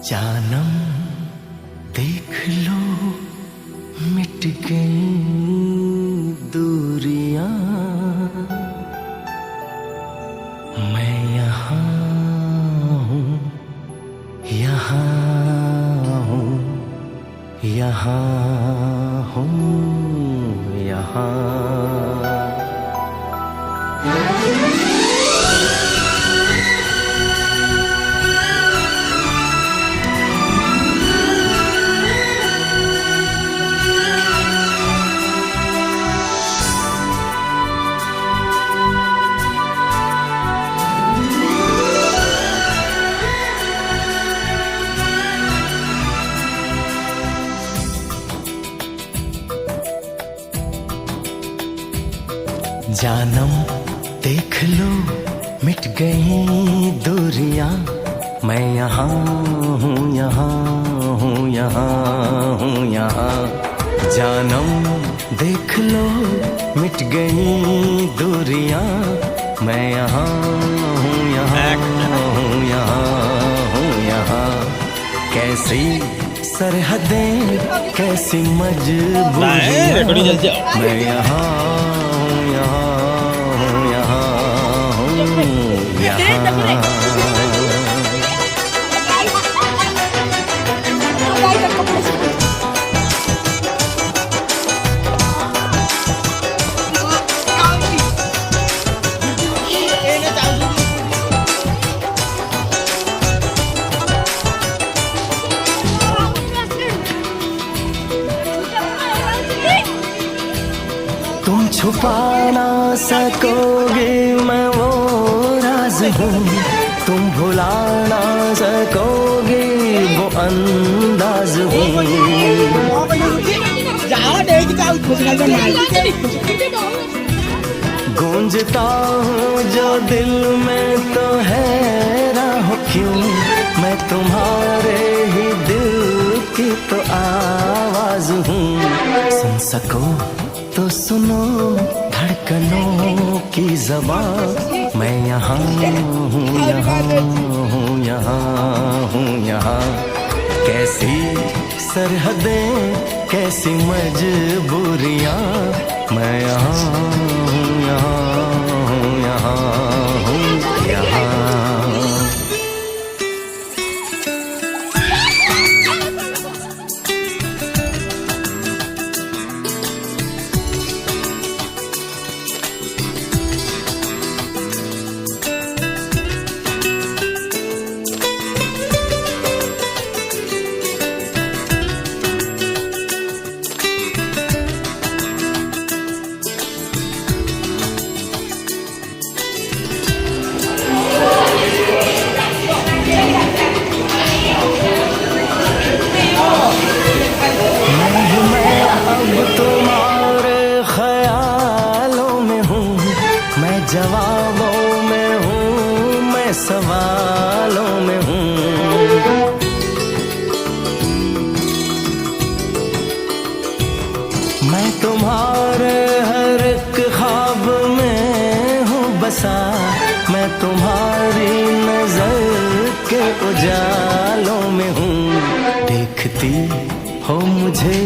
जानम देख लो मिट गई दूरियां, मैं यहाँ हूँ, यहाँ हूँ, यहाँ हूँ, यहाँ। जानम देख लो मिट गई दूरियां, मैं यहाँ हूँ, यहाँ हूँ, यहाँ हूँ, यहाँ। जानम देख लो मिट गई दूरियां, मैं यहाँ हूँ, यहाँ हूँ, यहाँ हूँ, यहाँ। कैसी सरहदें कैसी मजबूरियां, मैं यहाँ हूँ, यहाँ हूँ, यहाँ हूँ, यहाँ। तुम छुपा ना सकोगे मैं वो राज हूँ, तुम भुला ना सकोगे वो अंदाज हूँ। गूंजता हूँ जो दिल में तो हैरान हो क्यों, मैं तुम्हारे ही दिल की तो आवाज हूँ। सुन सको तो सुनो धड़कनों की ज़बान, मैं यहाँ हूँ, यहाँ हूँ, यहाँ हूँ, यहाँ। कैसी सरहदें कैसी मजबूरियाँ, मैं यहाँ हूँ, यहाँ हूँ, यहाँ हूँ, यहाँ। जवाबों में हूँ, मैं सवालों में हूँ। मैं तुम्हारे हर एक ख्वाब में हूँ बसा, मैं तुम्हारी नजर के उजालों में हूँ। देखती हो मुझे